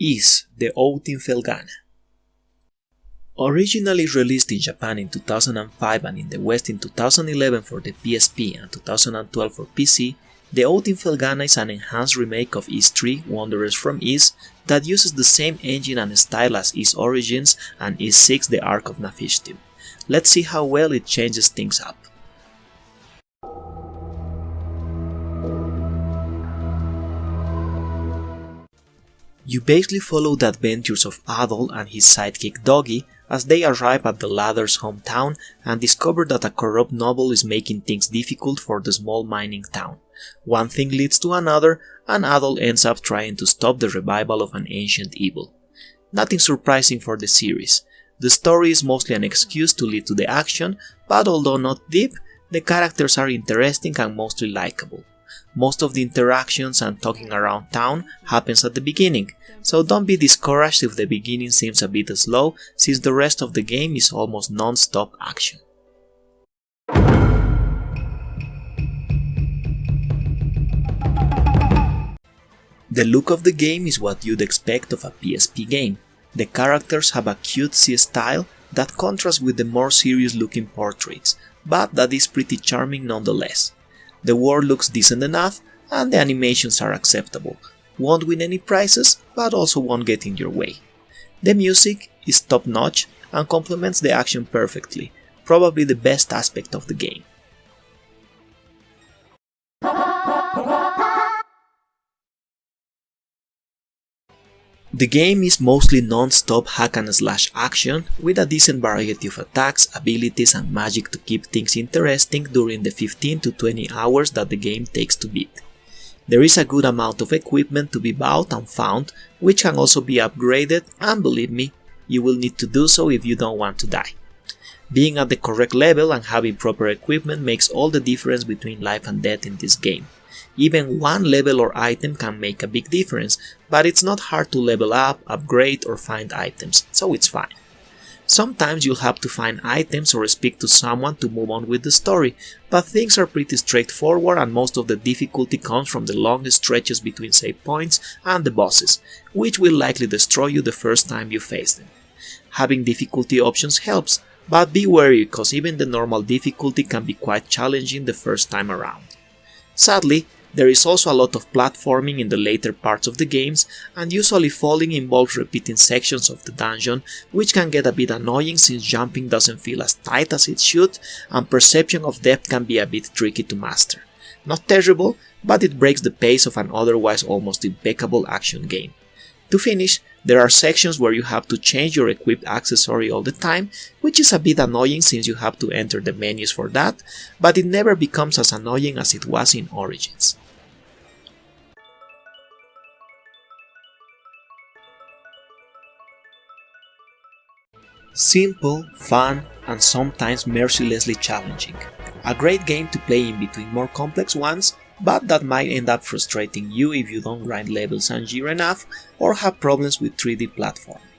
is The Oath in Felghana. Originally released in Japan in 2005 and in the West in 2011 for the PSP and 2012 for PC, The Oath in Felghana is an enhanced remake of Ys 3 Wanderers from Ys that uses the same engine and style as Ys Origins and Ys 6 The Ark of Nephishtim. Let's see how well it changes things up. You basically follow the adventures of Adol and his sidekick Doggy as they arrive at the ladder's hometown and discover that a corrupt noble is making things difficult for the small mining town. One thing leads to another, and Adol ends up trying to stop the revival of an ancient evil. Nothing surprising for the series. The story is mostly an excuse to lead to the action, but although not deep, the characters are interesting and mostly likable. Most of the interactions and talking around town happens at the beginning, so don't be discouraged if the beginning seems a bit slow, since the rest of the game is almost non-stop action. The look of the game is what you'd expect of a PSP game. The characters have a cutesy style that contrasts with the more serious looking portraits, but that is pretty charming nonetheless. The world looks decent enough, and the animations are acceptable. Won't win any prizes, but also won't get in your way. The music is top notch and complements the action perfectly, probably the best aspect of the game. The game is mostly non-stop hack-and-slash action, with a decent variety of attacks, abilities and magic to keep things interesting during the 15 to 20 hours that the game takes to beat. There is a good amount of equipment to be bought and found, which can also be upgraded, and believe me, you will need to do so if you don't want to die. Being at the correct level and having proper equipment makes all the difference between life and death in this game. Even one level or item can make a big difference, but it's not hard to level up, upgrade or find items, so it's fine. Sometimes you'll have to find items or speak to someone to move on with the story, but things are pretty straightforward and most of the difficulty comes from the long stretches between save points and the bosses, which will likely destroy you the first time you face them. Having difficulty options helps, but be wary because even the normal difficulty can be quite challenging the first time around. Sadly, there is also a lot of platforming in the later parts of the games, and usually falling involves repeating sections of the dungeon, which can get a bit annoying since jumping doesn't feel as tight as it should, and perception of depth can be a bit tricky to master. Not terrible, but it breaks the pace of an otherwise almost impeccable action game. To finish, there are sections where you have to change your equipped accessory all the time, which is a bit annoying since you have to enter the menus for that, but it never becomes as annoying as it was in Origins. Simple, fun, and sometimes mercilessly challenging. A great game to play in between more complex ones, but that might end up frustrating you if you don't grind levels and gear enough or have problems with 3D platforming.